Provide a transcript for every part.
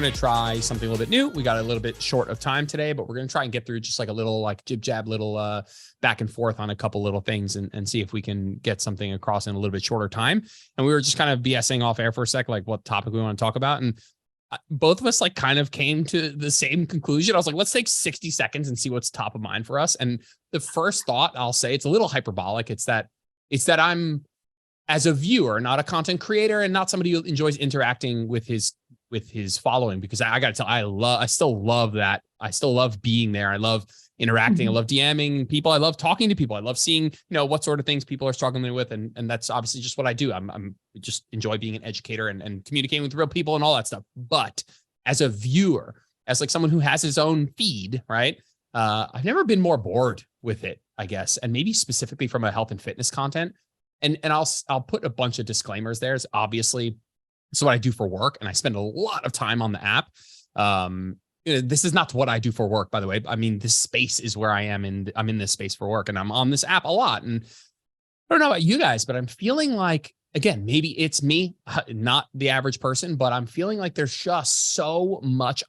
going to try something a little bit new. We got a little bit short of time today, but we're going to try and get through just like a little like jib jab, little back and forth on a couple little things and see if we can get something across in a little bit shorter time. And we were just kind of BSing off air for a sec, like what topic we want to talk about. And both of us like kind of came to the same conclusion. I was like, let's take 60 seconds and see what's top of mind for us. And the first thought I'll say, it's a little hyperbolic. It's that I'm, as a viewer, not a content creator and not somebody who enjoys interacting with his following, because I got to tell, I still love that. I still love being there. I love interacting. I love DMing people. I love talking to people. I love seeing, what sort of things people are struggling with. And that's obviously just what I do. I'm just enjoy being an educator and communicating with real people and all that stuff. But as a viewer, as like someone who has his own feed, right? I've never been more bored with it, I guess. And maybe specifically from a health and fitness content. And I'll put a bunch of disclaimers there. It's obviously, this is what I do for work, and I spend a lot of time on the app. This is not what I do for work, by the way. I mean, this space is where I am, and I'm in this space for work, and I'm on this app a lot. And I don't know about you guys, but I'm feeling like, again, maybe it's me, not the average person, but I'm feeling like there's just so much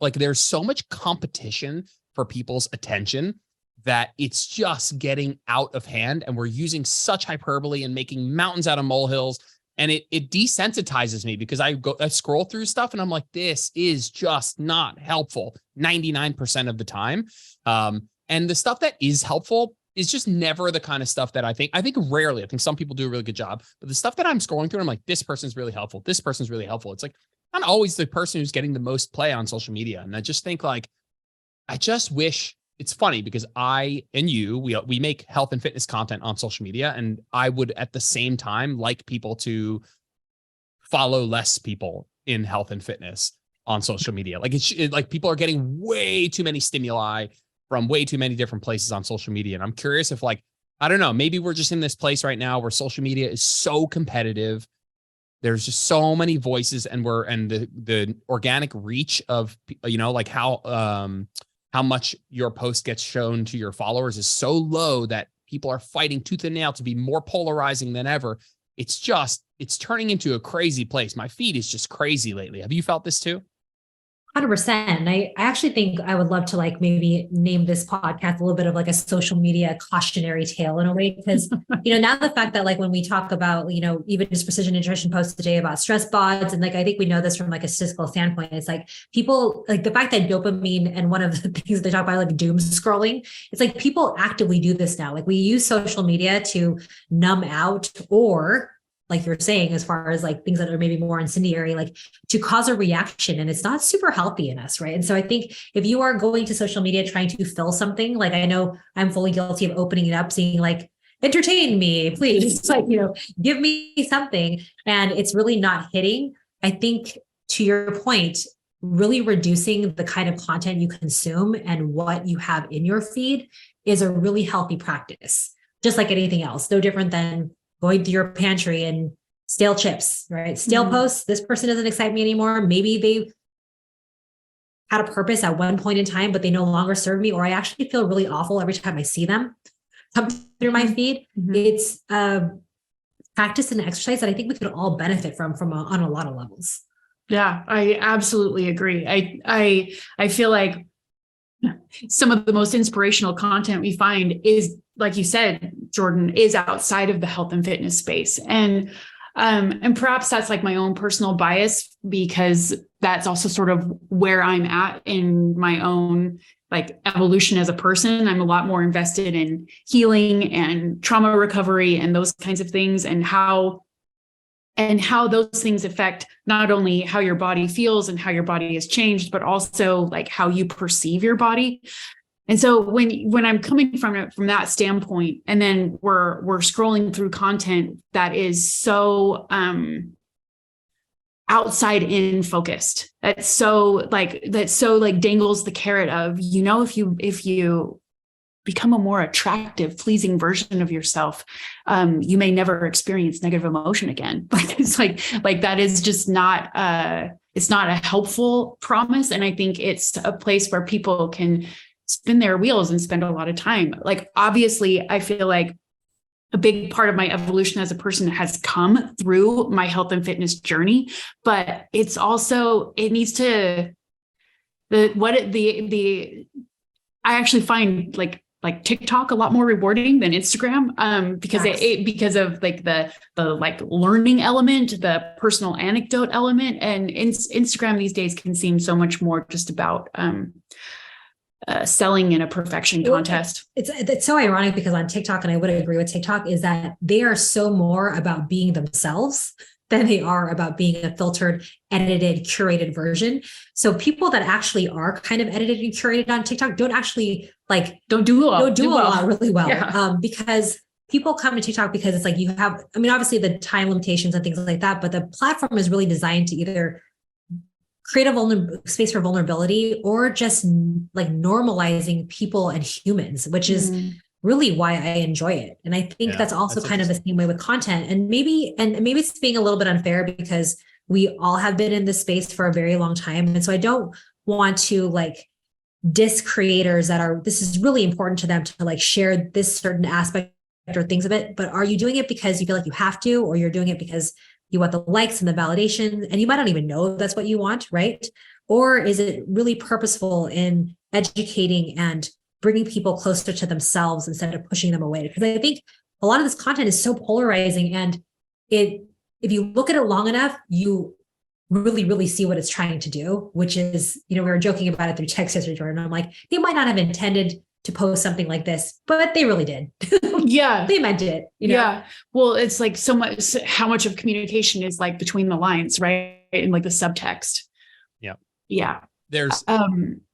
competition for people's attention that it's just getting out of hand, and we're using such hyperbole and making mountains out of molehills. And it desensitizes me, because I scroll through stuff and I'm like, this is just not helpful 99% of the time. And the stuff that is helpful is just never the kind of stuff that I think rarely. I think some people do a really good job, but the stuff that I'm scrolling through, I'm like, this person's really helpful. This person's really helpful. It's like, I'm always the person who's getting the most play on social media. And I just think like, I just wish. It's funny because I and you, we make health and fitness content on social media, and I would at the same time like people to follow less people in health and fitness on social media. Like like people are getting way too many stimuli from way too many different places on social media. And I'm curious if like, I don't know, maybe we're just in this place right now where social media is so competitive. There's just so many voices, and the organic reach of, like how much your post gets shown to your followers is so low that people are fighting tooth and nail to be more polarizing than ever. It's turning into a crazy place. My feed is just crazy lately. Have you felt this too? 100%. I actually think I would love to like maybe name this podcast a little bit of like a social media cautionary tale in a way, because, now the fact that like when we talk about, even just Precision Nutrition post today about stress bots, and like, I think we know this from like a statistical standpoint, it's like people like the fact that dopamine, and one of the things they talk about like doom scrolling, it's like people actively do this now. Like we use social media to numb out, or like you're saying, as far as like things that are maybe more incendiary, like to cause a reaction, and it's not super healthy in us, right? And so I think if you are going to social media trying to fill something, like I know I'm fully guilty of opening it up, seeing like, entertain me, please, like, give me something, and it's really not hitting. I think to your point, really reducing the kind of content you consume and what you have in your feed is a really healthy practice, just like anything else. No different than going through your pantry and stale chips, right? Stale posts. This person doesn't excite me anymore. Maybe they had a purpose at one point in time, but they no longer serve me, or I actually feel really awful every time I see them come through my feed. It's a practice and exercise that I think we could all benefit from on a lot of levels. Yeah, I absolutely agree. I feel like some of the most inspirational content we find is, like you said, Jordan, is outside of the health and fitness space. And perhaps that's like my own personal bias, because that's also sort of where I'm at in my own like evolution as a person. I'm a lot more invested in healing and trauma recovery and those kinds of things, and how those things affect not only how your body feels and how your body has changed, but also like how you perceive your body. And so when I'm coming from it from that standpoint, and then we're scrolling through content that is so outside in focused, that so dangles the carrot of, if you become a more attractive, pleasing version of yourself, you may never experience negative emotion again. It's like that is just not it's not a helpful promise. And I think it's a place where people can spin their wheels and spend a lot of time. Like, obviously, I feel like a big part of my evolution as a person has come through my health and fitness journey, but it's also, it needs to I actually find like TikTok a lot more rewarding than Instagram, because because of like the like learning element, the personal anecdote element, and Instagram these days can seem so much more just about selling in a perfection contest. It's so ironic because on TikTok, and I would agree with TikTok, is that they are so more about being themselves than they are about being a filtered, edited, curated version. So people that actually are kind of edited and curated on TikTok don't actually don't do a lot really well. Yeah. Because people come to TikTok because it's like you have, I mean, obviously the time limitations and things like that, but the platform is really designed to either create a space for vulnerability or just like normalizing people and humans, which is really why I enjoy it. And I think that's also kind of the same way with content. And maybe it's being a little bit unfair because we all have been in this space for a very long time. And so I don't want to like diss creators this is really important to them to like share this certain aspect or things of it. But are you doing it because you feel like you have to, or you're doing it because you want the likes and the validation, and you might not even know that's what you want, right? Or is it really purposeful in educating and bringing people closer to themselves instead of pushing them away? Because I think a lot of this content is so polarizing, and if you look at it long enough, you really, really see what it's trying to do, which is, we were joking about it through text yesterday, Jordan. I'm like, they might not have intended to post something like this, but they really did. Yeah. They meant it. Yeah. Well, it's like how much of communication is like between the lines, right? And like the subtext. Yeah. Yeah. There's,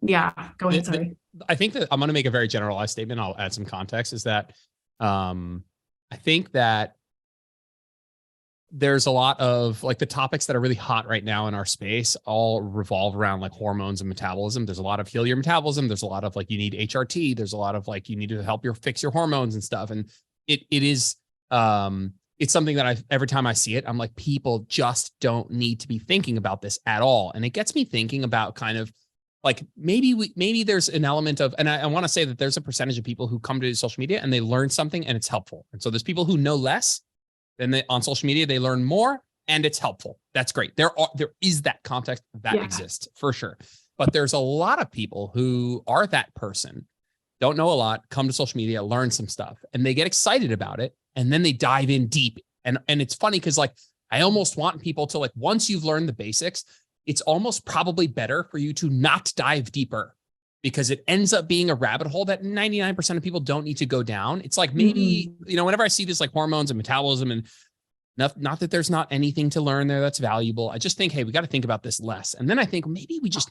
yeah, go ahead. Sorry. I think that I'm going to make a very generalized statement. I'll add some context, is that, I think that there's a lot of like the topics that are really hot right now in our space all revolve around like hormones and metabolism. There's a lot of heal your metabolism. There's a lot of like, you need HRT. There's a lot of like, you need to help fix your hormones and stuff. And it is, it's something that every time I see it, I'm like, people just don't need to be thinking about this at all. And it gets me thinking about kind of like, maybe there's an element of, and I want to say that there's a percentage of people who come to social media and they learn something and it's helpful. And so there's people who know less. Then on social media, they learn more and it's helpful. That's great. There is that context that exists for sure. But there's a lot of people who are that person, don't know a lot, come to social media, learn some stuff, and they get excited about it. And then they dive in deep. And it's funny because like, I almost want people to like, once you've learned the basics, it's almost probably better for you to not dive deeper, because it ends up being a rabbit hole that 99% of people don't need to go down. It's like maybe, whenever I see this like hormones and metabolism, and not that there's not anything to learn there that's valuable. I just think, hey, we got to think about this less. And then I think maybe we just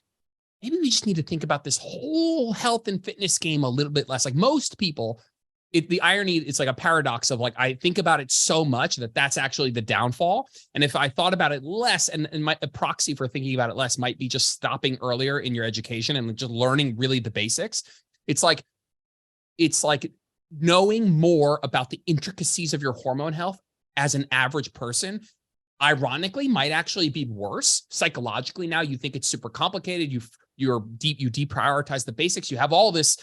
need to think about this whole health and fitness game a little bit less. Like most people, the irony, it's like a paradox of like, I think about it so much that that's actually the downfall. And if I thought about it less, and a proxy for thinking about it less might be just stopping earlier in your education and just learning really the basics. It's like knowing more about the intricacies of your hormone health as an average person, ironically, might actually be worse psychologically. Now you think it's super complicated. You deprioritize the basics. You have all this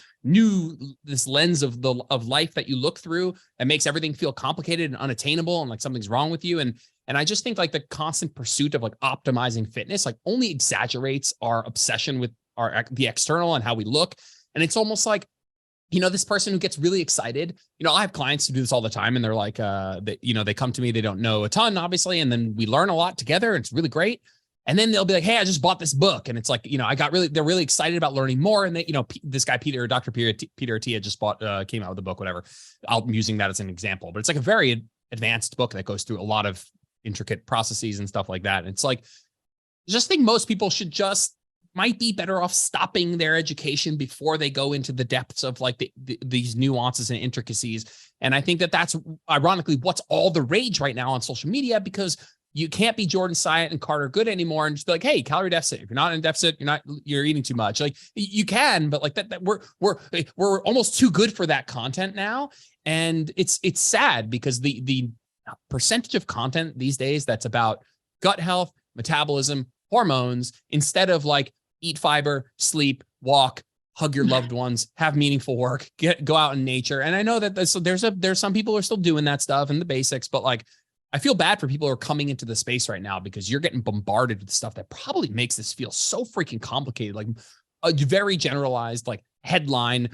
lens of life that you look through that makes everything feel complicated and unattainable and like something's wrong with you. And I just think like the constant pursuit of like optimizing fitness like only exaggerates our obsession with the external and how we look. And it's almost like, this person who gets really excited, I have clients who do this all the time, and they're like, they come to me, they don't know a ton, obviously. And then we learn a lot together. And it's really great. And then they'll be like, hey, I just bought this book. And it's like, they're really excited about learning more. And they, this guy, Dr. Peter Attia just came out with a book, whatever. I'm using that as an example, but it's like a very advanced book that goes through a lot of intricate processes and stuff like that. And it's like, just think most people might be better off stopping their education before they go into the depths of like these nuances and intricacies. And I think that that's ironically what's all the rage right now on social media, because you can't be Jordan Syatt and Carter Good anymore and just be like, hey, calorie deficit. If you're not in deficit, you're eating too much. Like you can, but like that we're almost too good for that content now. And it's sad because the percentage of content these days that's about gut health, metabolism, hormones, instead of like eat fiber, sleep, walk, hug your loved ones, have meaningful work, go out in nature. And I know that there's some people who are still doing that stuff and the basics, but like, I feel bad for people who are coming into the space right now because you're getting bombarded with stuff that probably makes this feel so freaking complicated. Like a very generalized like headline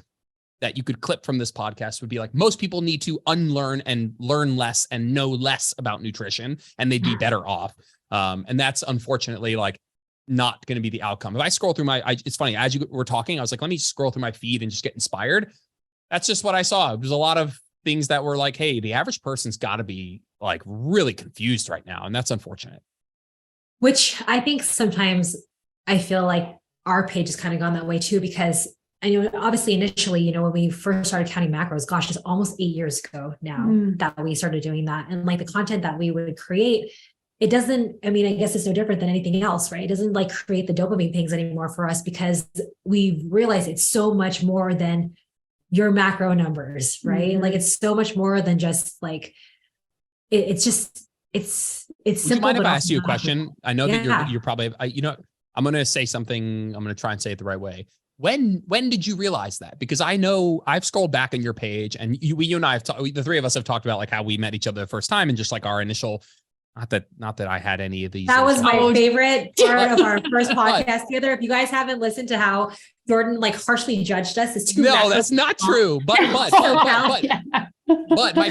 that you could clip from this podcast would be like, most people need to unlearn and learn less and know less about nutrition, and they'd be better off. And that's unfortunately like not going to be the outcome. If I scroll through it's funny, as you were talking, I was like, let me scroll through my feed and just get inspired. That's just what I saw. There's a lot of things that were like, hey, the average person's got to be like really confused right now. And that's unfortunate. Which I think sometimes I feel like our page has kind of gone that way too, because I know obviously initially, you know, when we first started counting macros, gosh, it's almost 8 years ago now that we started doing that. And like the content that we would create, it doesn't, I mean, I guess it's no different than anything else, right? It doesn't like create the dopamine pings anymore for us, because we realize it's so much more than your macro numbers, right? Like it's so much more than just like, it's simple. Would you mind if I ask you a question? I know that you're probably, I'm going to say something, I'm going to try and say it the right way. When did you realize that? Because I know I've scrolled back on your page, and you and I have the three of us have talked about like how we met each other the first time, and just like our initial, not that I had any of these. That was my favorite part of our first podcast together. If you guys haven't listened to how Jordan like harshly judged us, it's too. No, that's not true. But my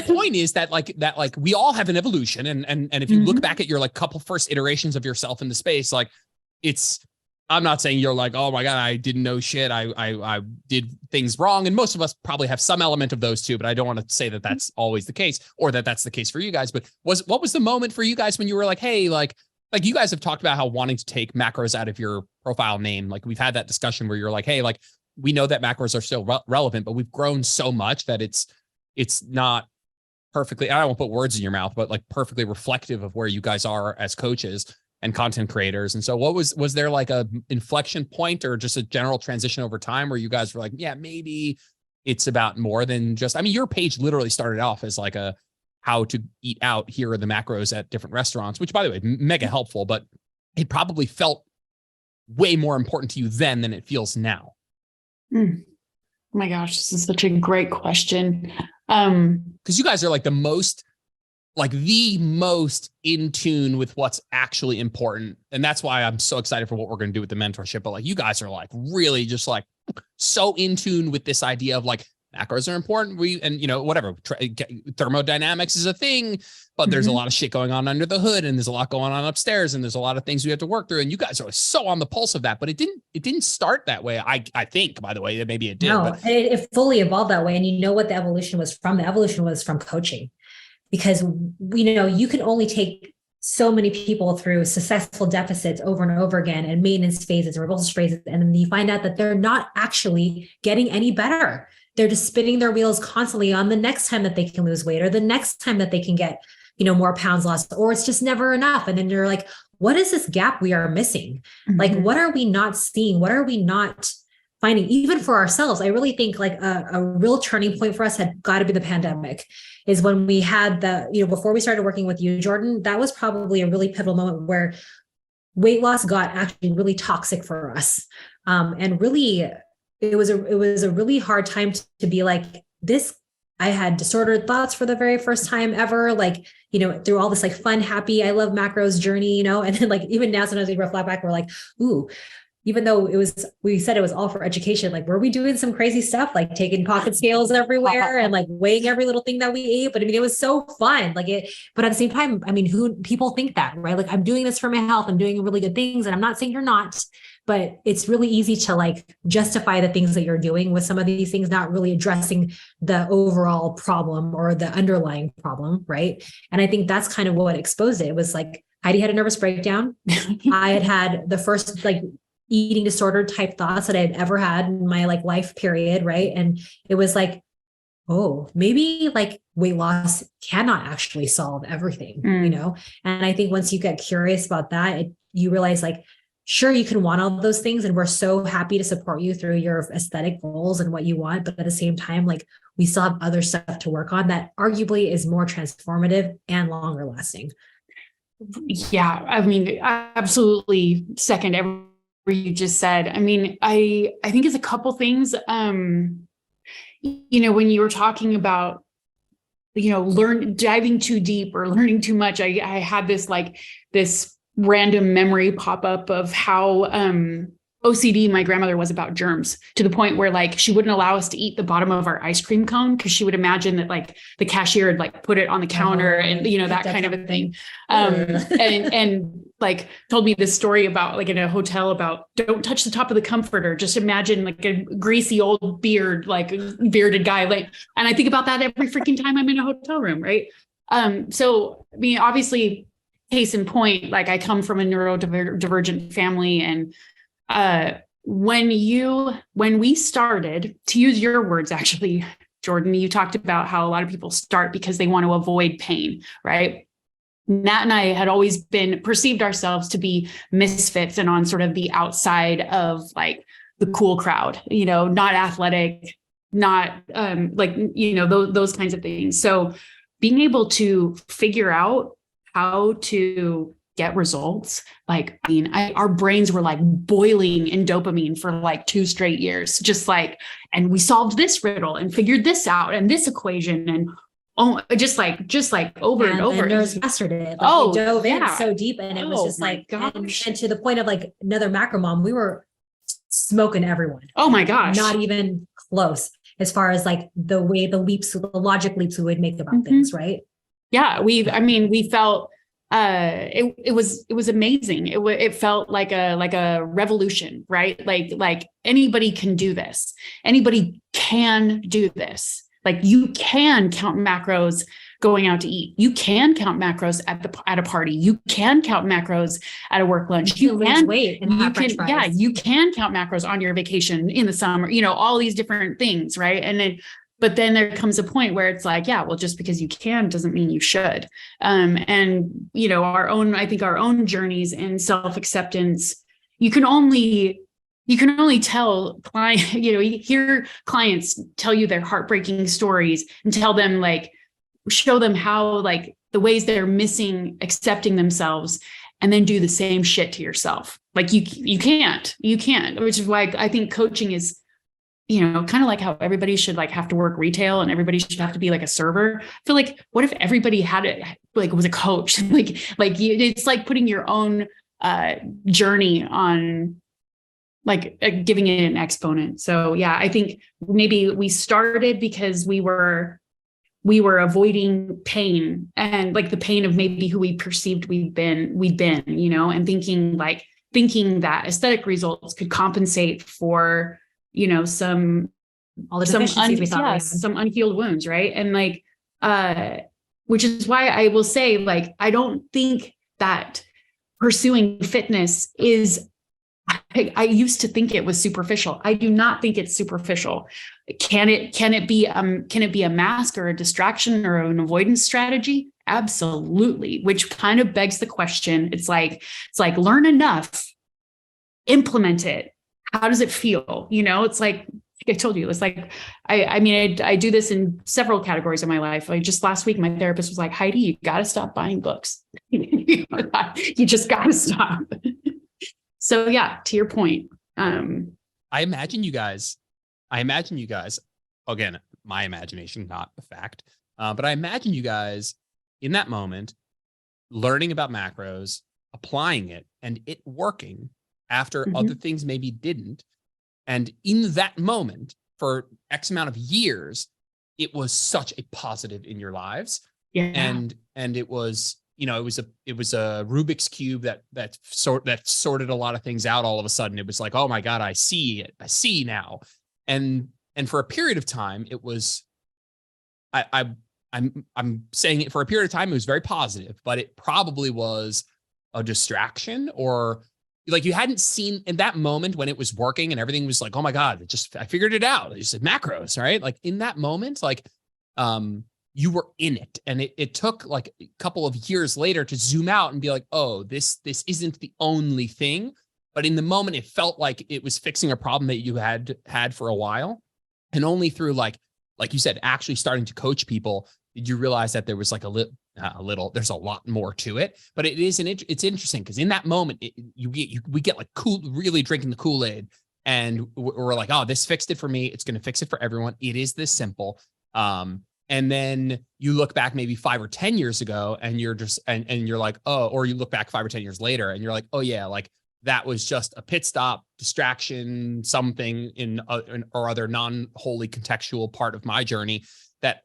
point is that we all have an evolution, and if you look back at your like couple first iterations of yourself in the space, like I'm not saying you're like, oh my God, I didn't know shit. I did things wrong. And most of us probably have some element of those too, but I don't want to say that that's always the case, or that that's the case for you guys. But what was the moment for you guys when you were like, hey, like you guys have talked about how wanting to take macros out of your profile name. Like we've had that discussion where you're like, hey, like we know that macros are still relevant, but we've grown so much that it's not perfectly, I don't want to put words in your mouth, but like perfectly reflective of where you guys are as coaches and content creators. And so was there like a inflection point or just a general transition over time where you guys were like, yeah, maybe it's about more than just, I mean, your page literally started off as like a how to eat out, here are the macros at different restaurants, which by the way, mega helpful, but it probably felt way more important to you then than it feels now. Oh my gosh, this is such a great question. Because you guys are like the most in tune with what's actually important. And that's why I'm so excited for what we're going to do with the mentorship. But like, you guys are like really just like so in tune with this idea of like macros are important. Whatever, thermodynamics is a thing, but there's a lot of shit going on under the hood, and there's a lot going on upstairs, and there's a lot of things we have to work through. And you guys are so on the pulse of that, but it didn't start that way. I think, by the way, that maybe it did. No, it fully evolved that way. And you know what the evolution was from? The evolution was from coaching. Because, you can only take so many people through successful deficits over and over again, and maintenance phases and reversal phases. And then you find out that they're not actually getting any better. They're just spinning their wheels constantly on the next time that they can lose weight, or the next time that they can get, more pounds lost, or it's just never enough. And then you're like, what is this gap we are missing? Like, what are we not seeing? What are we not finding, even for ourselves? I really think like a real turning point for us had got to be the pandemic, is when we had before we started working with you, Jordan. That was probably a really pivotal moment where weight loss got actually really toxic for us. And really, it was a really hard time to be like this. I had disordered thoughts for the very first time ever, like, through all this like fun, happy, I love macros journey, and then like, even now, sometimes we reflect back, we're like, ooh, even though we said it was all for education, like, were we doing some crazy stuff, like taking pocket scales everywhere and like weighing every little thing that we ate? But I mean, it was so fun, but at the same time, I mean, people think that, right? Like, I'm doing this for my health, I'm doing really good things. And I'm not saying you're not, but it's really easy to like justify the things that you're doing with some of these things, not really addressing the overall problem or the underlying problem. Right. And I think that's kind of what exposed it. It was like, Heidi had a nervous breakdown. I had the first like eating disorder type thoughts that I had ever had in my like life period. Right. And it was like, oh, maybe like weight loss cannot actually solve everything, And I think once you get curious about that, you realize like, sure, you can want all those things, and we're so happy to support you through your aesthetic goals and what you want. But at the same time, like, we still have other stuff to work on that arguably is more transformative and longer lasting. Yeah. I mean, I absolutely second everything you just said. I mean, I think it's a couple things, when you were talking about, diving too deep or learning too much, I had this random memory pop up of how, OCD my grandmother was about germs, to the point where like she wouldn't allow us to eat the bottom of our ice cream cone because she would imagine that like the cashier had like put it on the counter and that kind of a thing. And like told me this story about like in a hotel about don't touch the top of the comforter. Just imagine like a greasy old bearded guy. Like, and I think about that every freaking time I'm in a hotel room. Right. So I mean, obviously, case in point, like I come from a neurodivergent family, and when we started, to use your words, actually, Jordan, you talked about how a lot of people start because they want to avoid pain, right? Nat and I had always perceived ourselves to be misfits and on sort of the outside of like the cool crowd, not athletic, not those kinds of things. So being able to figure out how to get results, like, I mean, our brains were like boiling in dopamine for like 2 straight years, just like, and we solved this riddle and figured this out and this equation, and just like over and over. And nerds mastered it. Like, we dove in so deep, and it was just like, and to the point of like another macro mom, we were smoking everyone. Oh my gosh. Not even close as far as like the logic leaps we would make about things. Right. Yeah. We felt, it was amazing. It felt like a revolution, right? Like anybody can do this. Anybody can do this. Like you can count macros going out to eat. You can count macros at a party. You can count macros at a work lunch. You can lose weight and have French fries. You can count macros on your vacation in the summer, all these different things. Right. But then there comes a point where it's like, yeah, well, just because you can doesn't mean you should. And our own journeys in self-acceptance, you can only tell client, you hear clients tell you their heartbreaking stories and show them how like the ways they're missing accepting themselves, and then do the same shit to yourself. Like you can't, which is why I think coaching is, kind of like how everybody should like have to work retail and everybody should have to be like a server. I feel like, what if everybody had it, like was a coach? It's like putting your own journey on, like giving it an exponent. So yeah, I think maybe we started because we were avoiding pain, and like the pain of maybe who we perceived we'd been, and thinking that aesthetic results could compensate for, some unhealed wounds. Right. And which is why I will say, like, I don't think that pursuing fitness is, I used to think it was superficial. I do not think it's superficial. Can it be a mask or a distraction or an avoidance strategy? Absolutely. Which kind of begs the question. It's like learn enough, implement it. How does it feel? It's like I told you, it's like, I do this in several categories of my life. Like just last week, my therapist was like, Heidi, you got to stop buying books. You just got to stop. So yeah, to your point. I imagine you guys, again, my imagination, not a fact, but I imagine you guys in that moment, learning about macros, applying it, and it working after other things maybe didn't. And in that moment, for X amount of years, it was such a positive in your lives. Yeah. And it was, it was a Rubik's Cube that sorted a lot of things out. All of a sudden, it was like, oh my God, I see it. I see now. And for a period of time, it was, I'm saying it, for a period of time, it was very positive, but it probably was a distraction, or like you hadn't seen in that moment when it was working and everything was like, oh my God, I figured it out. It's just macros, right? Like in that moment, like, you were in it, and it took like a couple of years later to zoom out and be like, oh, this isn't the only thing. But in the moment, it felt like it was fixing a problem that you had for a while. And only through like you said, actually starting to coach people, did you realize that there was like there's a lot more to it. But it's interesting because in that moment, we get like really drinking the Kool-Aid, and we're like, oh, this fixed it for me. It's going to fix it for everyone. It is this simple. And then you look back maybe 5 or 10 years ago, and you're just, and you're like, oh, or you look back 5 or 10 years later and you're like, oh yeah, like that was just a pit stop, distraction, something in or other non-wholly contextual part of my journey, that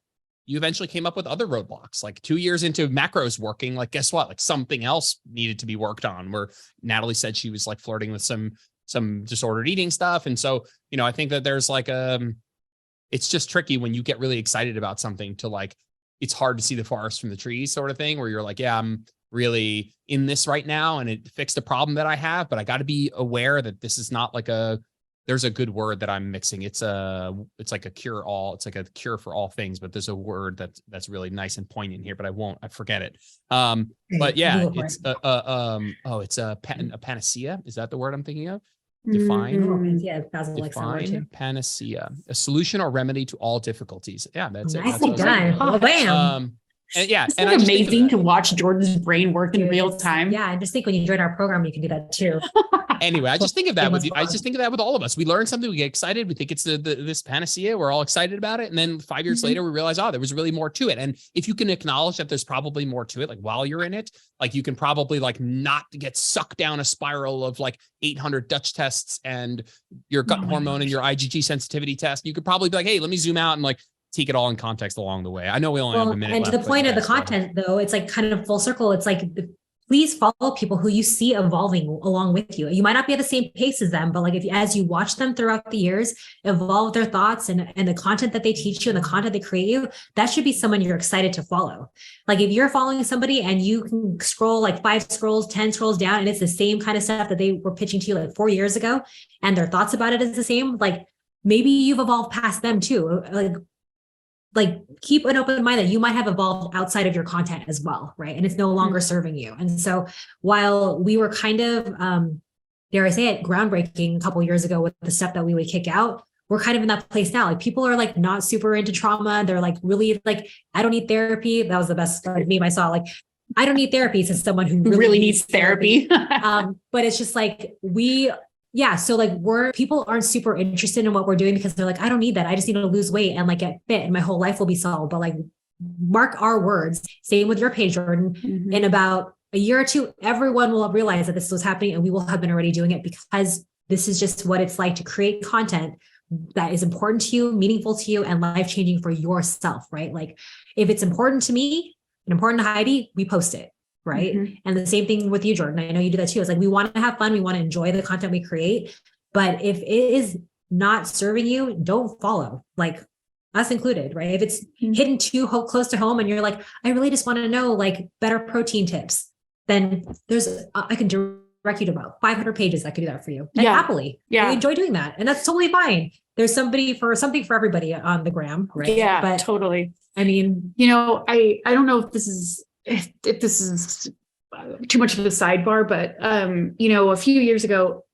you eventually came up with other roadblocks. Like 2 years into macros working, like, guess what? Like something else needed to be worked on, where Natalie said she was like flirting with some disordered eating stuff. And so, I think that there's like, it's just tricky when you get really excited about something to like, it's hard to see the forest from the trees sort of thing, where you're like, yeah, I'm really in this right now and it fixed a problem that I have, but I got to be aware that this is not like there's a good word that I'm mixing. It's like a cure all. It's like a cure for all things, but there's a word that's really nice and poignant here, but I forget it. But yeah, it's it's a panacea. Is that the word I'm thinking of? Define. Yeah, define panacea, a solution or remedy to all difficulties. Yeah, that's it. Nicely done. Well, bam. And yeah, it's and like amazing to watch Jordan's brain work in real time. Yeah, I just think when you join our program, you can do that too. Anyway, I just think of that with you. I just think of that with all of us. We learn something, we get excited, we think it's this panacea, we're all excited about it, and then 5 years later, we realize, there was really more to it. And if you can acknowledge that there's probably more to it, like while you're in it, like you can probably like not get sucked down a spiral of like 800 Dutch tests and your gut hormone and your IgG sensitivity test. You could probably be like, hey, let me zoom out and like take it all in context along the way. I know we only have a minute and left, to the point of the content though, it's like kind of full circle. It's like, please follow people who you see evolving along with you. You might not be at the same pace as them, but like as you watch them throughout the years, evolve their thoughts and the content that they teach you and the content they create you, that should be someone you're excited to follow. Like if you're following somebody and you can scroll like 5 scrolls, 10 scrolls down, and it's the same kind of stuff that they were pitching to you like 4 years ago, and their thoughts about it is the same, like maybe you've evolved past them too. Like keep an open mind that you might have evolved outside of your content as well, right? And it's no longer serving you. And so while we were kind of, dare I say it, groundbreaking a couple of years ago with the stuff that we would kick out, we're kind of in that place now. Like people are like not super into trauma. They're like really like, I don't need therapy. That was the best meme I saw. Like, I don't need therapy to someone who really needs therapy. But it's just like so like people aren't super interested in what we're doing because they're like, I don't need that. I just need to lose weight and like get fit and my whole life will be solved. But like, mark our words. Same with your page, Jordan. In about a year or two, everyone will realize that this was happening and we will have been already doing it because this is just what it's like to create content that is important to you, meaningful to you, and life-changing for yourself, right? Like if it's important to me and important to Heidi, we post it. Right. And the same thing with you, Jordan. I know you do that too. It's like, we want to have fun. We want to enjoy the content we create, but if it is not serving you, don't follow, like us included, right? If it's hitting too close to home and you're like, I really just want to know like better protein tips, then I can direct you to about 500 pages that could do that for you. And happily. Yeah. I enjoy doing that. And that's totally fine. There's something for everybody on the gram, right? Yeah, but totally. I mean, I don't know if this is too much of a sidebar, but, a few years ago,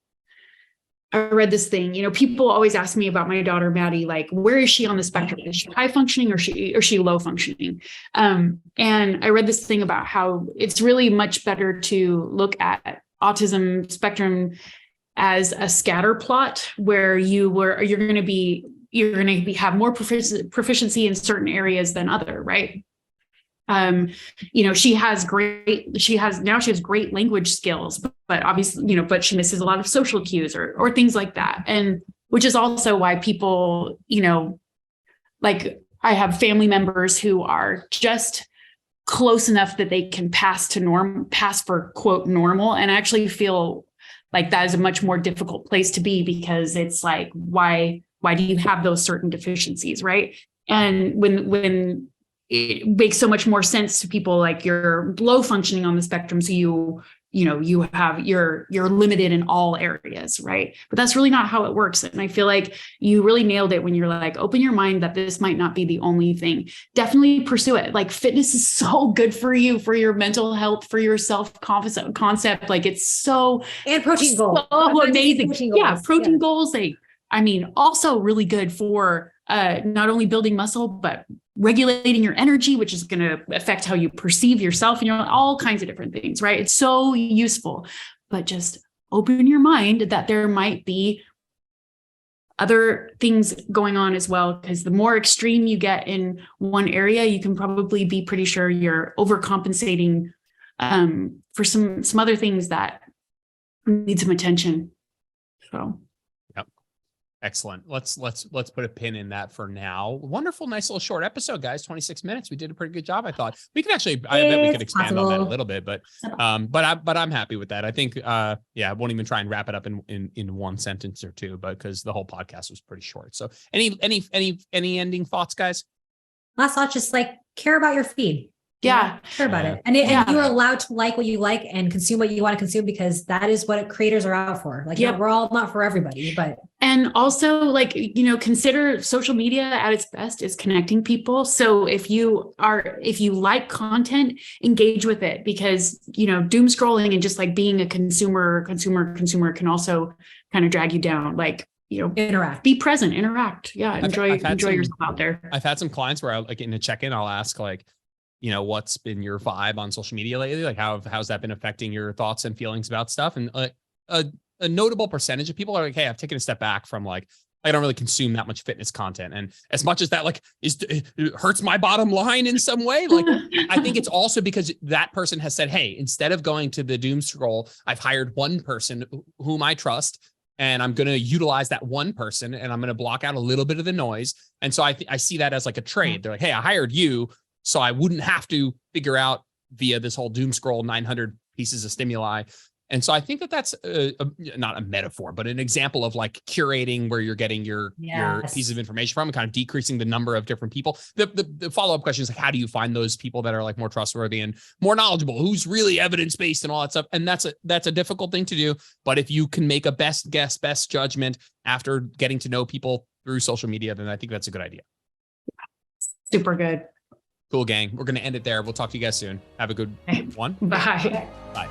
I read this thing, people always ask me about my daughter, Maddie, like, where is she on the spectrum? Is she high functioning or is she low functioning? And I read this thing about how it's really much better to look at autism spectrum as a scatter plot where you're going to have more proficiency in certain areas than other, right? She has great language skills, but obviously, but she misses a lot of social cues or things like that. And which is also why people, like I have family members who are just close enough that they can pass for quote normal, and actually feel like that is a much more difficult place to be because it's like, why do you have those certain deficiencies? Right. And when it makes so much more sense to people like you're low functioning on the spectrum. So you're limited in all areas. Right. But that's really not how it works. And I feel like you really nailed it when you're like, open your mind that this might not be the only thing. Definitely pursue it. Like fitness is so good for you, for your mental health, for your self-concept. Like it's so, and protein goals. So amazing. Protein goals. Also really good for not only building muscle, but regulating your energy, which is going to affect how you perceive yourself and all kinds of different things, right? It's so useful, but just open your mind that there might be other things going on as well. Because the more extreme you get in one area, you can probably be pretty sure you're overcompensating for some other things that need some attention. So. Excellent. Let's put a pin in that for now. Wonderful, nice little short episode, guys. 26 minutes. We did a pretty good job. I thought we can actually, I bet we could expand on that a little bit, but I'm happy with that. I think, I won't even try and wrap it up in one sentence or two, but because the whole podcast was pretty short. So any ending thoughts, guys? Last thought, just like care about your feed. Yeah. Care about it. And you're allowed to like what you like and consume what you want to consume, because that is what creators are out for. Like, we're all not for everybody, but. And also, like, consider social media at its best is connecting people. So if you like content, engage with it, because, doom scrolling and just like being a consumer can also kind of drag you down. Like, interact, be present, interact. Yeah. Enjoy yourself out there. I've had some clients where like in a check-in, I'll ask like, what's been your vibe on social media lately? Like how's that been affecting your thoughts and feelings about stuff? And a notable percentage of people are like, hey, I've taken a step back from like, I don't really consume that much fitness content. And as much as that like it hurts my bottom line in some way, like I think it's also because that person has said, hey, instead of going to the doom scroll, I've hired one person whom I trust, and I'm going to utilize that one person, and I'm going to block out a little bit of the noise. And so I see that as like a trade. They're like, hey, I hired you, so I wouldn't have to figure out via this whole doom scroll 900 pieces of stimuli. And so I think that's not a metaphor, but an example of like curating where you're getting your piece of information from, and kind of decreasing the number of different people. The follow-up question is like, how do you find those people that are like more trustworthy and more knowledgeable, who's really evidence-based and all that stuff? And that's a difficult thing to do. But if you can make a best guess, best judgment after getting to know people through social media, then I think that's a good idea. Super good. Cool, gang. We're going to end it there. We'll talk to you guys soon. Have a good one. Bye. Bye.